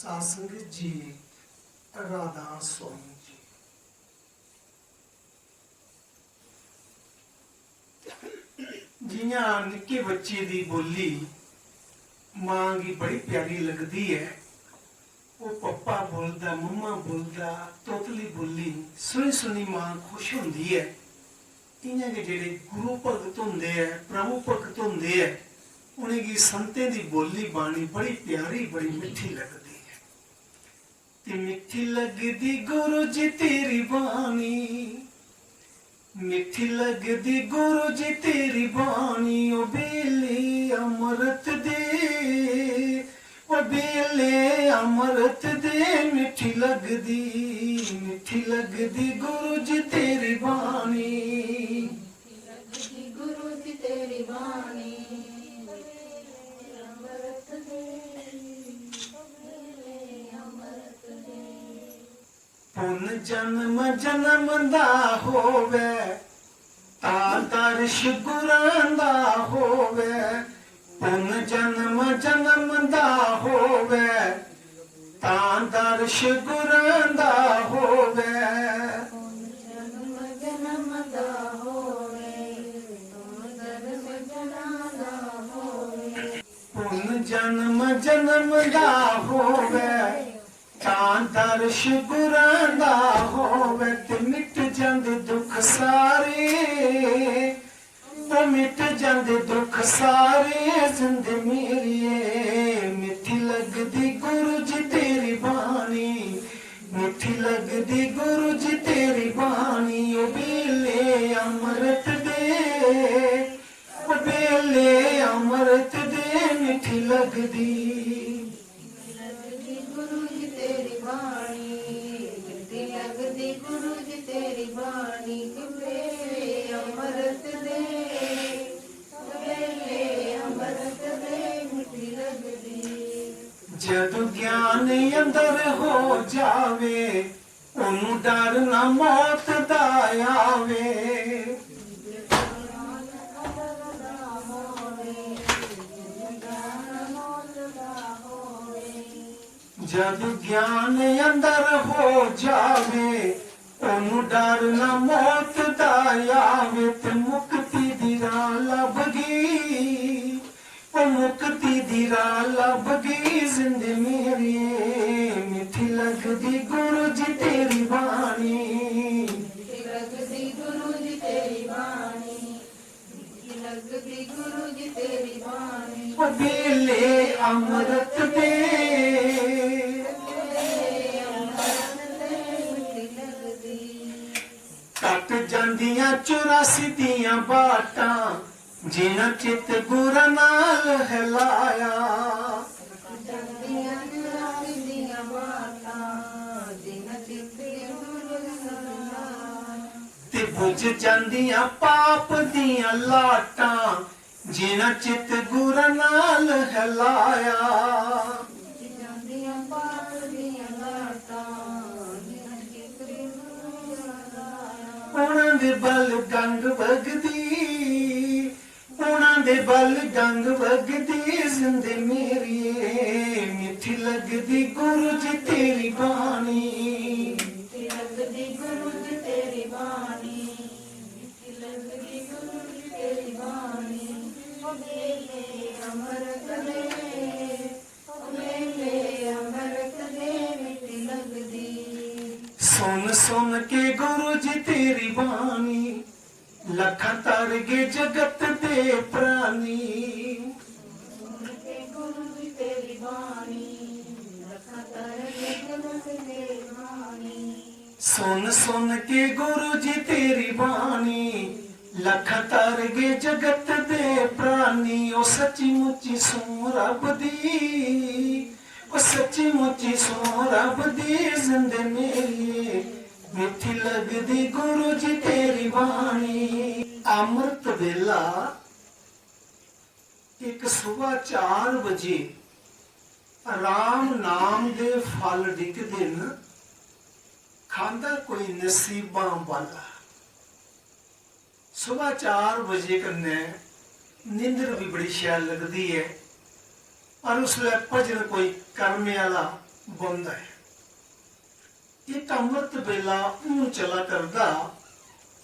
सासंग जी राधा स्वामी जी। जियां निक्के बच्चे दी बोली मां की बड़ी प्यारी लगती है। वो पप्पा बोलता मम्मा बोलता तोतली बोली सुनी सुनी मां खुश होंदी है। इयां के जेड़े गुरु भगत होंदे है प्रभु भगत होंदे है उन्हें संतें दी बोली बाणी बड़ी प्यारी बड़ी मिठी लगती है। ते मिठी लगदी गुरु जी तेरी बाणी, मिठी लगदी गुरु जी तेरी बाणी। ओ बेले अमृत दे, ओ बेले अमृत दे। मिठी लगदी गुरु जी तेरी बाणी, गुरु जी तेरी बाणी। पुन जन्म जन्म दा होवे आदर्श गुरां दा होवे। पुन जन्म जन्म दा होवे आदर्श गुरां दा होवे। जन्म जन्म दा होवे, जन्म जन्म दा होवे। पुन जन्म जन्म दा होवे आदर्श गुरां दा होवे। ते मिट जांदे दुख सारे, ते मिट जांदे दुख सारे। जिंद मेरी मिठी लगदी गुरु जी तेरी बाणी, मिठी लगदी गुरु जी तेरी बाणी। ओ बेले अमृत दे, ओ बेले अमृत दे। मिठी लगदी गुरु जी तेरी बाणी, मिठी लगदी गुरु जी तेरी बाणी। बेले अमृत दे, बेले अमृत दे। मिठी लगदी जदों ज्ञान अंदर हो जावे ओनू डर ना मौत दा आवे। जदों ज्ञान अंदर हो जावे ओनू डर ना मौत दा आवे। ते मुक्ति दी राह लभ गई, ओ मुक्ति दी राह लभ गई। जिंद मेरी मिठी लगदी गुरु जी तेरी बाणी, मिठी लगदी गुरु जी तेरी बाणी, मिठी लगदी गुरु जी तेरी बाणी। ओ बेले अमृत दे, कट जांदियां 84 दियां बाटां जिन्हां चित गुरां नाल हिलाया। जगदियां चुरासी दियां बाटां जिन्हां चित गुरु सलाया। ते बुझ जांदियां पाप दियां लाटां जिन्हां चित गुरां नाल हिलाया। जगदियां पाप दियां लाटां जिन्हां चित गुरु सलाया। उन्हां दे बल गंग वगदी, उन्हां दे बल गंग वगदी। जिंद मेरी मिठी लगदी गुरु जी तेरी बाणी, मिठी लगदी गुरु जी तेरी बाणी, मिठी लगदी गुरु जी तेरी बाणी। ओ बेले अमृत दे, ओ बेले अमृत दे। मिठी लगदी सुन सुन के गुरु जी तेरी बाणी लखां तर गए जगत दे प्राणी। सुन के गुरु जी तेरी बाणी, लखां तर गए जगत दे प्राणी। सुन सुन के गुरु जी तेरी बाणी लखां तर गए जगत दे प्राणी। ओ सच्ची मुच्ची सू रब दी, ओ सच्ची मुच्ची सू रब दी। जिंद मेरी मिठी लगदी गुरु जी तेरी बाणी। अमृत वेला एक सुबह 4 बजे राम नाम दे फल डिगदे न, खांदा कोई नसीबां वाला। सुबह 4 बजे कन्ने नींदर भी बड़ी शैल लगती है। और उसले भजन कोई करने वाला ਬੁਣਦਾ ਹੈ। ਇੱਕ ਅੰਮ੍ਰਿਤ ਵੇਲਾ ਉਹਨੂੰ ਚਲਾ ਕਰਦਾ,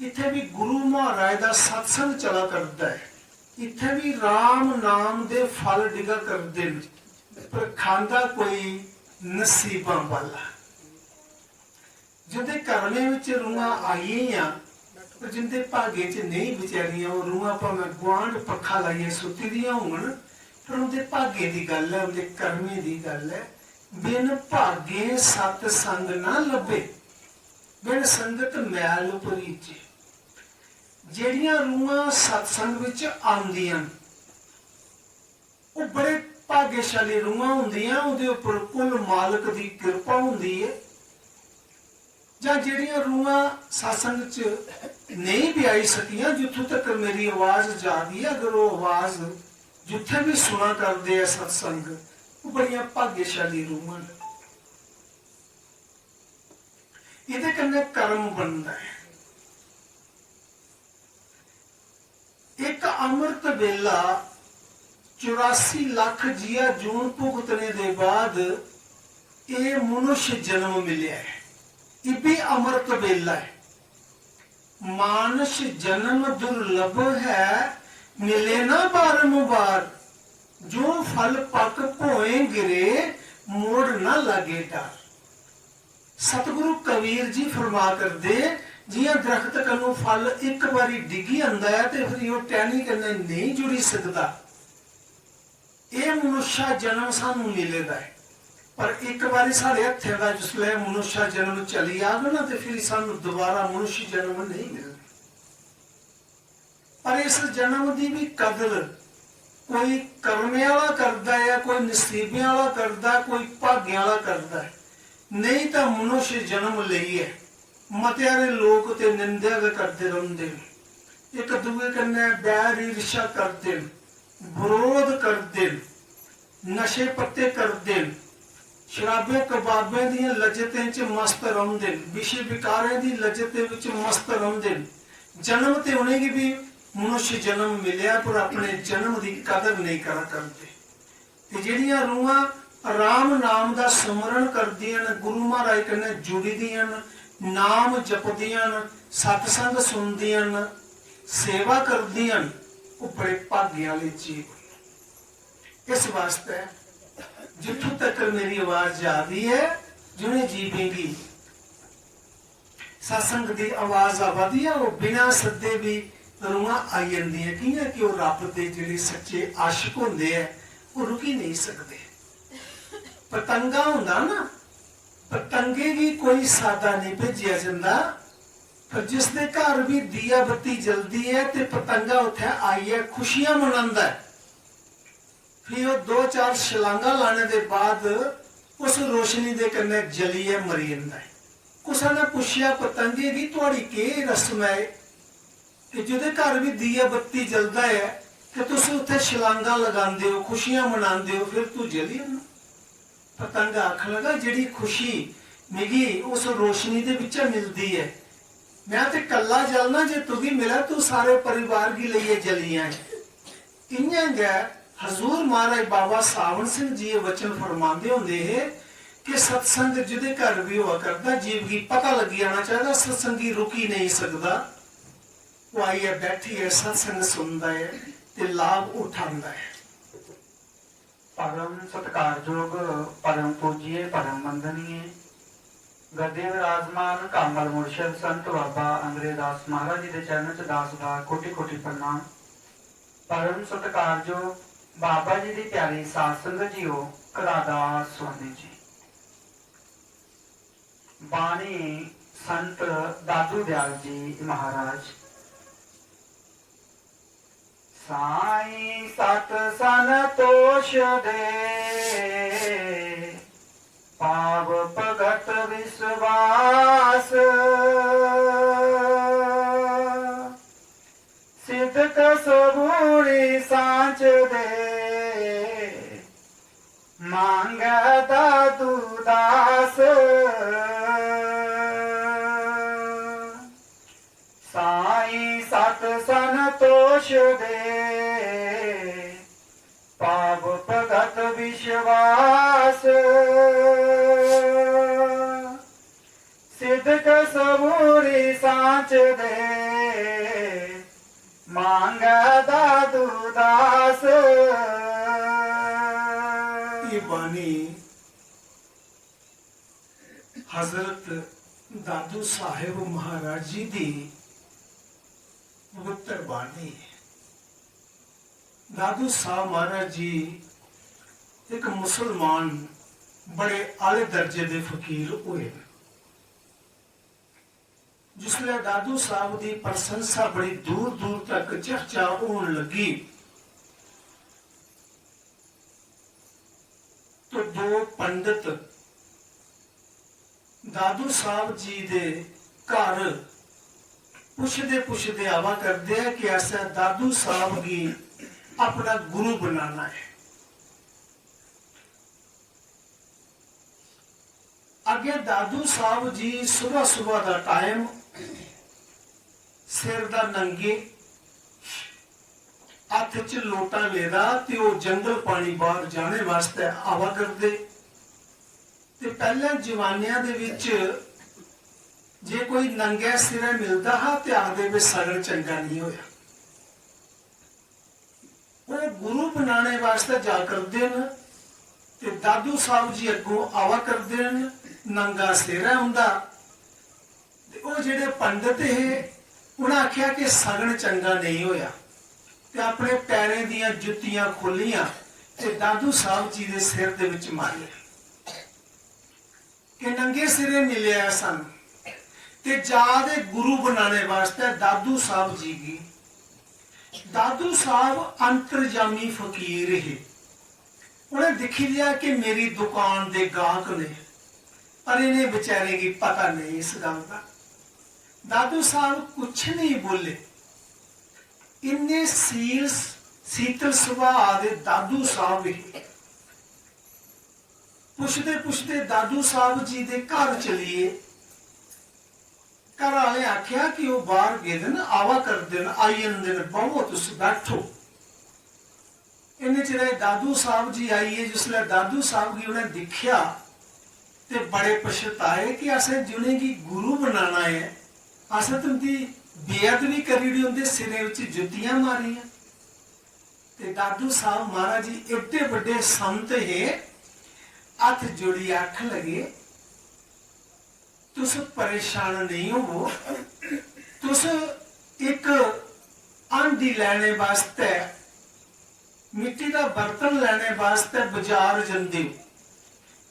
ਇੱਥੇ ਵੀ ਗੁਰੂ ਮਹਾਰਾਜ ਦਾ ਸਤਸੰਗ ਚਲਾ ਕਰਦਾ ਹੈ, ਇੱਥੇ ਵੀ ਰਾਮ ਨਾਮ ਦੇ ਫਲ ਡਿਗਾ ਕਰਦੇ ਨੇ, ਪਰ ਖਾਂਦਾ ਕੋਈ ਨਸੀਬਾਂ ਵਾਲਾ। ਜਿਹਦੇ ਕਰਮੇ ਵਿੱਚ ਰੂਹਾਂ ਆਈਆਂ ਪਰ ਜਿੰਦੇ ਭਾਗੇ 'ਚ ਨਹੀਂ ਵਿਚਾਰੀਆਂ, ਉਹ ਰੂਹਾਂ ਭਾਵੇਂ ਗੁਆਂਢ ਪੱਖਾ ਲਾਈਏ ਸੁੱਤੀ ਦੀਆਂ ਹੋਣ, ਪਰ ਉਹਦੇ ਭਾਗੇ ਦੀ ਗੱਲ ਹੈ, ਉਹਦੇ ਕਰਮੇ ਦੀ ਗੱਲ ਹੈ। ਬਿਨ ਭਾਗੇ ਸਤ ਸੰਗ ਨਾ ਲੱਭੇ, ਬਿਨ ਸੰਗਤ ਮੈਲ ਉਪਰੀਚੇ। ਜਿਹੜੀਆਂ ਰੂਹਾਂ ਸਤਸੰਗ ਵਿੱਚ ਆਉਂਦੀਆਂ ਉਹ ਬੜੇ ਭਾਗਸ਼ਾਲੀ ਰੂਹਾਂ ਹੁੰਦੀਆਂ, ਉਹਦੇ ਉੱਪਰ ਕੁੱਲ ਮਾਲਕ ਦੀ ਕਿਰਪਾ ਹੁੰਦੀ ਹੈ। ਜਾਂ ਜਿਹੜੀਆਂ ਰੂਹਾਂ ਸਤਸੰਗ 'ਚ ਨਹੀਂ ਵੀ ਆਈ ਸਕੀਆਂ, ਜਿੱਥੋਂ ਤੱਕ ਮੇਰੀ ਆਵਾਜ਼ ਜਾਂਦੀ ਹੈ, ਅਗਰ ਉਹ ਆਵਾਜ਼ ਜਿੱਥੇ ਵੀ ਸੁਣਾ ਕਰਦੇ ਆ ਸਤਸੰਗ, ਉਹ ਬੜੀਆਂ ਭਾਗਸ਼ਾਲੀ ਰੂਹਾਂ ਨੇ। ਇਹਦੇ ਕੰਨੇ ਕਰਮ ਬਣਦਾ ਹੈ। ਇੱਕ ਅੰਮ੍ਰਿਤ ਵੇਲਾ 84 ਲੱਖ ਜੀਆ ਜੂਨ ਭੁਗਤਣੇ ਦੇ ਬਾਅਦ ਇਹ ਮਨੁੱਖ ਜਨਮ ਮਿਲਿਆ ਹੈ। ਇਹ ਵੀ ਅੰਮ੍ਰਿਤ ਵੇਲਾ ਹੈ। ਮਾਨਸ ਜਨਮ ਦੁਰਲਭ ਹੈ, ਮਿਲੇ ਨਾ ਬਾਰੰਬਾਰ। ਜੋ ਫਲ ਪੱਕ ਭੋਏ ਗਿਰੇ, ਮੋੜ ਨਾ ਲਾਗੇ ਡਰ। ਸਤਿਗੁਰੂ ਕਬੀਰ ਜੀ ਫਰਮਾ ਕਰਦੇ, ਜਿਵੇਂ ਦਰਖਤ ਕੰਨੋਂ ਫਲ ਇੱਕ ਵਾਰੀ ਡਿੱਗੀ ਆਂਦਾ ਹੈ ਤੇ ਫਿਰ ਉਹ ਟਹਿਣੀ ਕੰਨੇ ਨਹੀਂ ਜੁੜੀ ਸਕਦਾ। ਇਹ ਮਨੁੱਖਾ ਜਨਮ ਸਾਨੂੰ ਮਿਲੇਗਾ ਹੈ, ਪਰ ਇੱਕ ਵਾਰੀ ਸਾਡੇ ਹੱਥਾਂ ਦਾ ਜਿਸਲੇ ਮਨੁੱਖਾ ਜਨਮ ਚਲੀ ਆਵੇ ਨਾ, ਤੇ ਫਿਰ ਸਾਨੂੰ ਦੁਬਾਰਾ ਮਨੁੱਖ ਜਨਮ ਨਹੀਂ ਮਿਲਦਾ। ਪਰ ਇਸ ਜਨਮ ਦੀ ਵੀ ਕਦਰ ਕੋਈ ਕਰਮੇ ਵਾਲਾ ਕਰਦਾ ਹੈ, ਕੋਈ ਨਸੀਬਿਆਂ ਵਾਲਾ ਕਰਦਾ, ਕੋਈ ਭਾਗਿਆਂ ਵਾਲਾ ਕਰਦਾ ਹੈ। ਨਹੀਂ ਤਾਂ ਮਨੁੱਖ ਜਨਮ ਲਈ ਹੈ। ਮਤਿਆਰੇ ਲੋਕ ਤੇ ਨਿੰਦਿਆ ਕਰਦੇ ਰਹਿੰਦੇ ਨੇ, ਇੱਕ ਦੂਏ ਕੰਨੇ ਬੈਰ ਈਰਸ਼ਾ ਕਰਦੇ ਨੇ, ਵਿਰੋਧ ਕਰਦੇ ਨੇ, ਨਸ਼ੇ ਪੱਤੇ ਕਰਦੇ ਨੇ, ਸ਼ਰਾਬੇ ਕਬਾਬੇ ਦੀਆਂ ਲਜਤਾਂ 'ਚ ਮਸਤ ਰਹਿੰਦੇ ਨੇ, ਵਿਸ਼ੇ ਵਿਕਾਰਾਂ ਦੀ ਲਜਤ ਦੇ ਵਿੱਚ ਮਸਤ ਰਹਿੰਦੇ ਨੇ। ਜਨਮ ਤੇ ਉਹਨੇ ਵੀ ਮਨੁੱਖ ਜਨਮ ਮਿਲਿਆ, ਪਰ ਆਪਣੇ ਜਨਮ ਦੀ ਕਦਰ ਨਹੀਂ ਕਰਦੇ। ਤੇ ਜਿਹੜੀਆਂ ਰੂਹਾਂ ਰਾਮ ਨਾਮ ਦਾ ਸਿਮਰਨ ਕਰਦੀਆਂ ਨੇ, ਗੁਰੂ ਮਹਾਰਾਜ ਕਨੇ ਜੁੜਦੀਆਂ ਨੇ, ਨਾਮ ਜਪਦੀਆਂ ਨੇ, ਸਤਸੰਗ ਸੁਣਦੀਆਂ ਨੇ, ਸੇਵਾ ਕਰਦੀਆਂ ਨੇ, ਉਹ ਬੜੇ ਭਾਗਿਆਂ ਵਾਲੇ ਜੀਵ। ਇਸ ਵਾਸਤੇ ਜਿੱਥੋਂ ਤੱਕ ਮੇਰੀ ਆਵਾਜ਼ ਜਾ ਰਹੀ ਹੈ, ਜਿਹਨੇ ਜੀਵੇਂਗੀ ਸਤਸੰਗ ਦੀ ਆਵਾਜ਼ ਆਵਾਦੀ ਹੈ, ਉਹ ਬਿਨਾਂ ਸੱਦੇ ਵੀ ਰੂਹਾਂ ਆਈ ਜਾਂਦੀਆਂ। ਕਿਉਂ ਕਿ ਉਹ ਰੱਬ ਦੇ ਜਿਹੜੇ ਸੱਚੇ ਆਸ਼ਿਕ ਹੁੰਦੇ ਆ, ਉਹ ਰੁਕੀ ਨਹੀਂ ਸਕਦੇ। ਪਤੰਗਾ ਹੁੰਦਾ ਨਾ, ਪਤੰਗੇ ਵੀ ਕੋਈ ਸਾਦਾ ਨਹੀਂ ਭੇਜਿਆ ਜਾਂਦਾ, ਪਰ ਜਿਸ ਦੇ ਘਰ ਵੀ ਦੀਆ ਬੱਤੀ ਜਲਦੀ ਹੈ ਤੇ ਪਤੰਗਾ ਉੱਥੇ ਆਈ ਹੈ, ਖੁਸ਼ੀਆਂ ਮਨਾਉਂਦਾ ਹੈ। ਫਿਰ ਉਹ 2-4 ਛਲਾਂਗਾ ਲਾਣੇ ਦੇ ਬਾਅਦ ਉਸ ਰੋਸ਼ਨੀ ਦੇ ਕੰਨੇ ਜਲੀ ਹੈ, ਮਰੀ ਜਾਂਦਾ ਹੈ। ਕੁਸਾ ਨੇ ਪੁੱਛਿਆ, ਪਤੰਗੇ ਦੀ ਤੁਹਾਡੀ ਕੀ ਰਸਮ ਹੈ ਕਿ ਜਿਹਦੇ ਘਰ ਵੀ ਦੀਆ ਬੱਤੀ ਜਲਦਾ ਹੈ ਕਿ ਤੁਸੀਂ ਉੱਥੇ ਛਲਾਂਗਾ ਲਗਾਉਂਦੇ ਹੋ, ਖੁਸ਼ੀਆਂ ਮਨਾਉਂਦੇ ਹੋ, ਫਿਰ ਤੂੰ ਜਲੀ ਉਹਨੂੰ। ਪਤੰਗਾ ਆਖਣ ਲੱਗਾ, ਜਿਹੜੀ ਖੁਸ਼ੀ ਮਿਗੀ ਉਸ ਰੋਸ਼ਨੀ ਦੇ ਵਿੱਚ ਮਿਲਦੀ ਹੈ। ਮੈਂ ਤੇ ਕੱਲਾ ਜਲਣਾ, ਜੇ ਤੂੰ ਵੀ ਮਿਲਿਆ ਤੂੰ ਸਾਰੇ ਪਰਿਵਾਰ ਕੀ ਲਈਏ ਜਲੀਆਂ। ਇੰਨਾ ਗਿਆ ਹਜ਼ੂਰ ਮਹਾਰਾਜ ਬਾਬਾ ਸਾਵਣ ਸਿੰਘ ਜੀ ਇਹ ਵਚਨ ਫਰਮਾਉਂਦੇ ਹੁੰਦੇ ਹੈ ਕਿ ਸਤਸੰਗ ਜਿਹਦੇ ਘਰ ਵੀ ਹੋਆ ਕਰਦਾ, ਜੀਵ ਪਤਾ ਲੱਗੀ ਜਾਣਾ ਚਾਹੀਦਾ, ਸਤਸੰਗੀ ਰੁਕੀ ਨਹੀਂ ਸਕਦਾ। ਉਹ ਆਈ ਹੈ, ਬੈਠੀ ਹੈ, ਸਤਸੰਗ ਸੁਣਦਾ ਹੈ ਤੇ ਲਾਭ ਉਠਾਉਂਦਾ ਹੈ। परम सत्कारयोग परम पूजिए परम वंदनीय गद्दे विराजमान कामल मुर्शद संत बाबा अंग्रेदास महाराज जी के चरणों च दास दा कोटि कोटि प्रणाम। परम सत्कारयोग बाबा जी की प्यारी साध संगत जीओ, करादास स्वामी जी। बाणी संत दादू दयाल जी महाराज। साई सत संतोष दे, पाव भगत विश्वास। सिद्ध सबूरी सांच दे, मांग दादू दास। साई सत संतोष दे, पाव भगत सत विश्वास सिद्ध सबूरी सांच दे मांग दादू दास। ये बानी हजरत दादू साहिब महाराज जी दी पवित्र बानी है। दादू साहब महाराज जी एक मुसलमान बड़े आले दर्जे के फकीर हुए। जिसले दादू साहब की प्रशंसा बड़ी दूर दूर तक चर्चा होने लगी तो दो पंडित दादू साहब जी दे घर पुछदे पुछदे आवा करते हैं कि ऐसा दादू साहब की अपना गुरु बनाना है। अगे दादू साहब जी सुबह सुबह का टाइम सिर दा नंगे हथ च लोटा लेदा ते वो जंगल पानी बाहर जाने वास्ते आवा करते। ते पहले जवानियां दे विच जे कोई नंगे सिरे मिलता हा ते आखदे वे सगन चंगा नहीं होया। वो गुरु बनाने वास्ते जा करते न ते दादू साहब जी अगों आवा करते न। नंगा सिरा हुंदा ते वो जेड़े पंडित है उन्हें आख्या कि सगन चंगा नहीं होया ते अपने पैरें दियां जुत्तियां खोलियां ते दादू साहब जी दे सिर दे विच मारिया कि नंगे सिरे मिले सन ते जा दे गुरु बनाने वास्ते दादू साहब जी की। दादू साहब अंतरजामी फकीर है। उन्हें दिखी लिया कि मेरी दुकान दे गाहक ने पर इन्हें बेचारे की पता नहीं इस गल का। दादू साहब कुछ नहीं बोले। इन्ने शीतल सुभाव दे दादू साहब ही पुछदे पुछदे दादू साहब जी दे घर चलिए। घर वाले आख्या कि वो बाहर गए दिन आवा कर दिन आई दिन बहुत तुस बैठो। इन्ने चिर दादू साहब जी आइए। जिसले दादू साहब की उन्हें दिखया ते बड़े पछताए कि असें जिन्हें की गुरु बनाना है असें तुमकी बेअदबी करी दी उनके सिरे विच जुत्तियां मारियां। ते दादू साहब महाराज जी एडे बड़े संत है हथ जोड़ी आख लगे तुस परेशान नहीं हो। तुस एक आंधी लेने वास्ते मिट्टी का बर्तन लेने वास्ते बाजार जांदे हो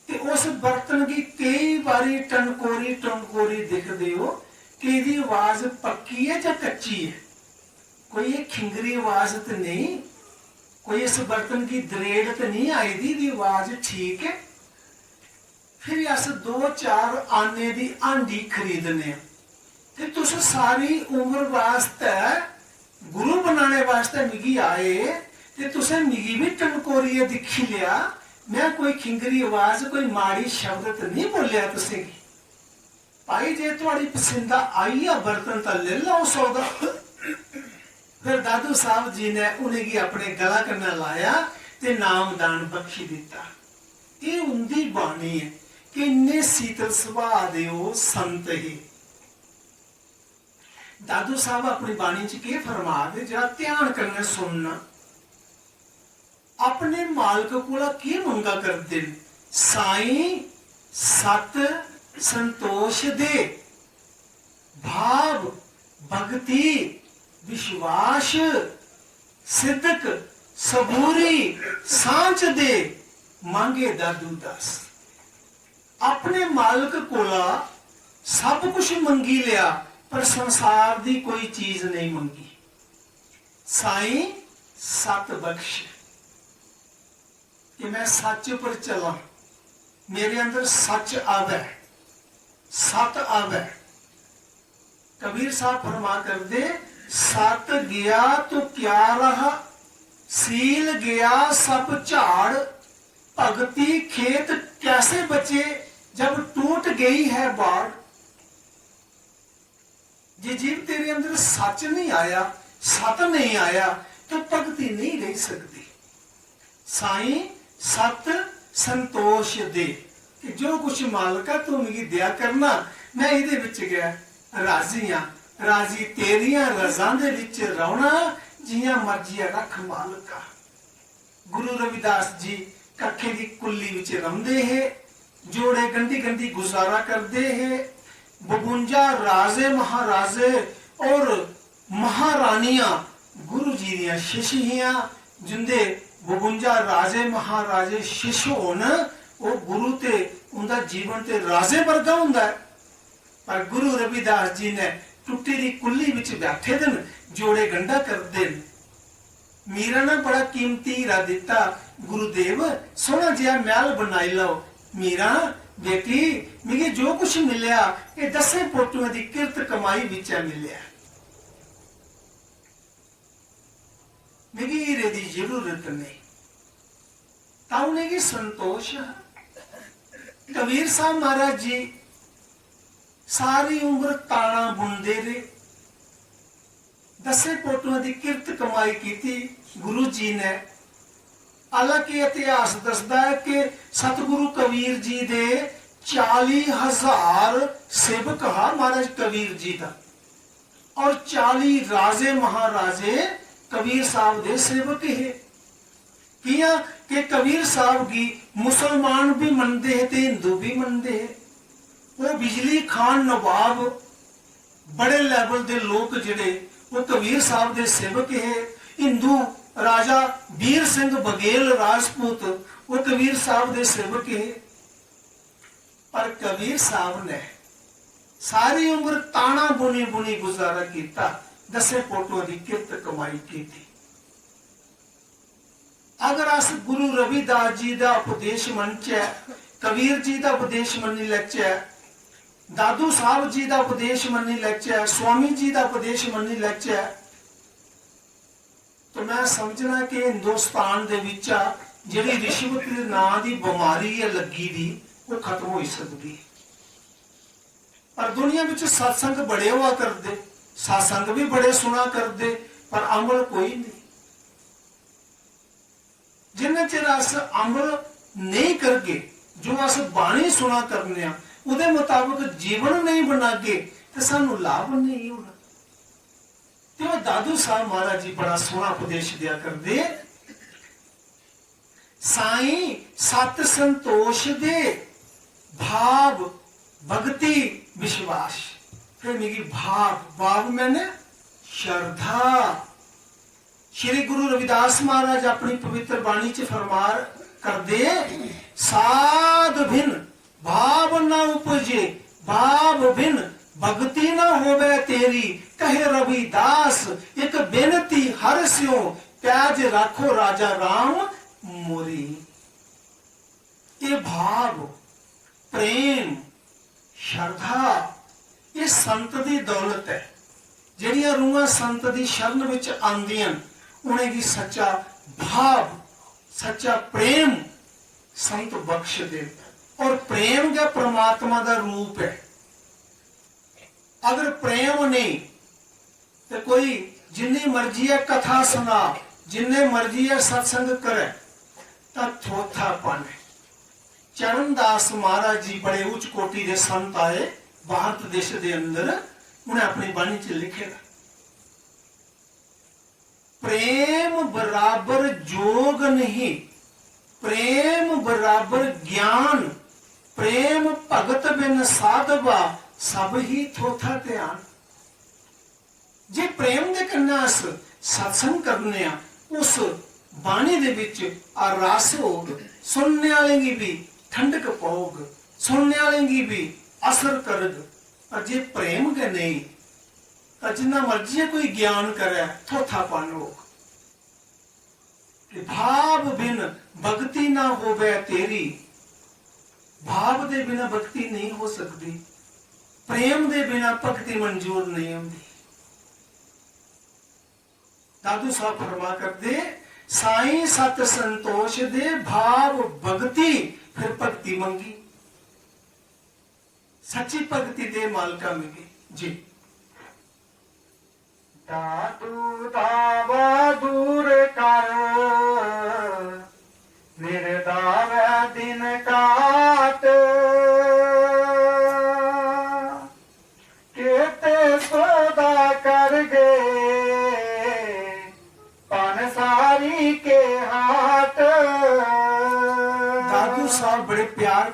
ते उस बर्तन की कई बारी टनकोरी टनकोरी दिखते हो कि इसकी आवाज पक्की है या कच्ची है। कोई ये खिंगरी आवाज तो नहीं, कोई इस बर्तन की दरेड़ तो नहीं आई दी आवाज ठीक है। फिर अस 2-4 आने की आंधी खरीदने ते तुस सारी उम्र वास्ते गुरु बनाने वास्ते मिगी आए ते तुसें मिगी भी टनकोरिए दिखी लिया। मैं कोई खिंगरी आवाज कोई माड़ी शब्द तो नहीं बोलिया तुसें की। भाई जे थोड़ी पसंदा आई है बर्तन तो ले लो सौदा। फिर दादू साहब जी ने उन्हें अपने गला कन्ने लाया ते नाम दान बख्शी दिता। ये उनकी बाणी है कि इन्ने शीतल सुभाव दे वो संत ही। दादू साहब अपनी बाणी च के फरमा दे जरा ध्यान करने सुनना। अपने मालक कोला की मंगा करते साईं सत संतोष दे भाव भक्ति विश्वास सिद्धक सबूरी सांच दे मांगे दादू दास। अपने मालक कोला सब कुछ मंगी लिया पर संसार दी कोई चीज नहीं मंगी। साईं सत बख्श कि मैं सच पर चला, मेरे अंदर सच आवे सत आवे। कबीर साहब फरमा कर दे सत गया तो क्या रहा, सील गया सब झाड़, भगती खेत कैसे बचे जब टूट गई है बाढ़। जे जीव तेरे अंदर सच नहीं आया सत नहीं आया तो भगती नहीं रह सकती। साईं सत संतोष दे कि जो कुछ मालका तू मिगी दिया करना मैं इहदे विच गया राजी हाँ राजी तेरिया रज़ां दे विच रहना जियां मर्जी रख मालका। गुरु रविदास जी कखे की कुल्ली विच रहिंदे है जोड़े गंढी गंढी गुजारा करते है 52 राजे महाराजे और महारानियां गुरु जी दियां शिष्य जिंदे 52 राजे महाराजे शिष्य होन वो गुरु ते उनका जीवन ते राजे वर्गा हुंदा है। पर गुरु रविदास जी ने टुट्टी दी कुल्ली विच बैठे दिन जोड़े गंढा करते मीरा ने बड़ा कीमती हीरा दिता गुरुदेव सोहना जिहा महल बनाई लो। मीरा बेटी मिगी जो कुछ मिलिया ये 10 पोटुआं दी किरत कमाई विच मिलिया मिगी हीरे दी जरूरत नहीं ताउने की संतोष। कबीर साहब महाराज जी सारी उम्र ताड़ा बुनते रहे 10 पोटुआं दी किरत कमाई की गुरु जी ने। हालांकि इतिहास दसदा है कि सतगुरु कबीर जी दे 40,000 सेवक हा महाराज कबीर जी का और 40 राजे महाराजे कबीर साहब दे सेवक है। किया कि कबीर साहब की मुसलमान भी मनते हैं ते हिंदू भी मनते हैं। वो बिजली खान नवाब बड़े लेवल के लोग जिहड़े वो कबीर साहब दे सेवक है। हिंदू राजा वीर सिंह बघेल राजपूत वो कबीर साहब दे सेवक है। पर कबीर साहब ने सारी उम्र ताना बुनी बुनी गुजारा किया 10 पोटुआं दी किरत कमाई की थी। अगर अस गुरु रविदास जी का उपदेश मनचे कबीर जी का उपदेश मनी लैचे दादू साहब जी का उपदेश मनी लैचे स्वामी जी का उपदेश मनी लैचे तो मैं समझना कि हिंदुस्तान दे विच जिहड़ी रिश्वत दे नां दी बीमारी है लगी दी वो खत्म हो सकती है। पर दुनिया विच सत्संग बड़े हुआ करते सत्संग भी बड़े सुना करते पर अमल कोई नहीं। जिन्ना चिर अस अमल नहीं करगे जो अस बाणी सुना करने उहदे मुताबिक जीवन नहीं बनागे तो सानू लाभ नहीं होना। तो दादू साहब महाराज जी बड़ा सोहना उपदेश दिया करते साईं सत संतोष दे भाव भक्ति विश्वास। फिर मिगी भाव मैंने श्रद्धा। श्री गुरु रविदास महाराज अपनी पवित्र बाणी च फरमार करदे साध भिन भाव न उपजे भाव भिन भक्ति न होवे तेरी कहे रविदास एक बेनती हर स्यों प्याज राखो राजा राम मोरी। ये भाव प्रेम श्रद्धा ये संत दी दौलत है जिहड़ियां रूहां संत दी शरण विच आंदियां उन्हें की सच्चा भाव सच्चा प्रेम संत बख्श दे। और प्रेम क्या परमात्मा का रूप है। अगर प्रेम नहीं तो कोई जिन्नी मर्जी है कथा सुना जिन्ने मर्जी है सत्संग करे तो थोथापन है। चरणदास महाराज जी बड़े उच्च कोटि के संत आए भारत देश के अंदर उन्हें अपनी बाणी च लिखे प्रेम बराबर जोग नहीं प्रेम बराबर ज्ञान प्रेम भगत बिन साधवा सब ही थोथा ध्यान। जे प्रेम दे कन्नै अस सत्संग करने उस बाणी दे विच आ रस होग सुनने वाले की भी ठंडक पाओग सुनने वाले की भी असर करग। पर जे प्रेम के नहीं तो जिन्ना मर्जी कोई ज्ञान करे थोथापन होग। भाव बिन भक्ति ना होवे तेरी भाव दे बिना भक्ति नहीं हो सकती प्रेम दे बिना भक्ति मंजूर नहीं होती। दादू साहब फरमा करते साईं सत संतोष दे भाव भक्ति फिर भक्ति मंगी सच्ची भक्ति दे मालका मिली जी। दादू दावा दूर कर मेरे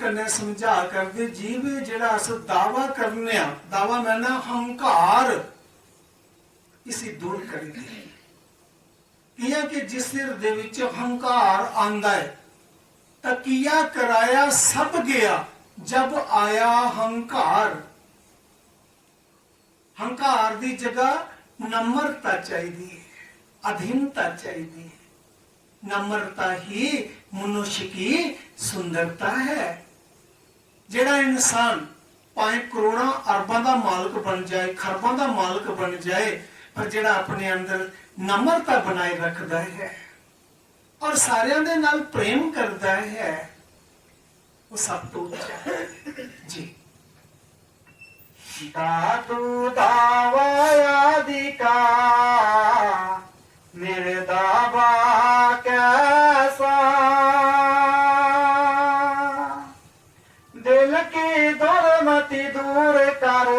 कन्नै समझा करदे जी भी जेड़ा अस दावा करने आ, दावा मैंने हंकार इसी दूर करी दी किया कि जिस हिरदे विच हंकार आंदा है तां किया कराया सब गया जब आया हंकार। हंकार दी जगह नम्रता चाहिए, अधीनता चाहिए। नम्रता ही मनुष्य की सुंदरता है। जेड़ा इंसान भावे करोड़ों अरबां दा मालिक बन जाए, खरबां दा मालिक बन जाए, पर जेड़ा अपने अंदर नम्रता बनाए रखता है और सारियां दे नाल प्रेम करता है, वो सब तो उच्चा है। जी दातु दावा आदि का मेरे दावा कैसा, दिल की दुर्मति दूर कर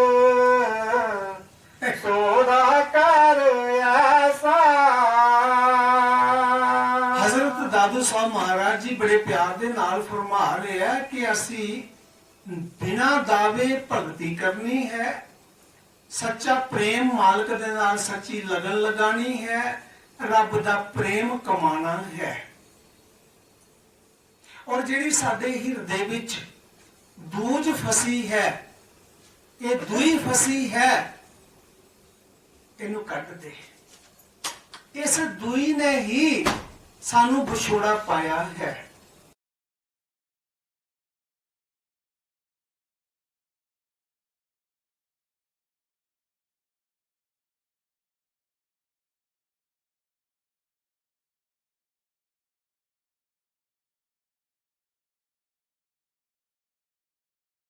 सौदा कर ऐसा। हजरत दादू साहब महाराज जी बड़े प्यार दे नाल फरमा रहे हैं कि असी बिना दावे भगती करनी है, सच्चा प्रेम मालिक दे नाल सच्ची लगन लगानी है, रब दा प्रेम कमाना है। और जिहड़ी साडे हिरदे विच दूज फसी है, ये दुई फसी है, इनू कट दे। इस दुई ने ही सानू विछोड़ा पाया है।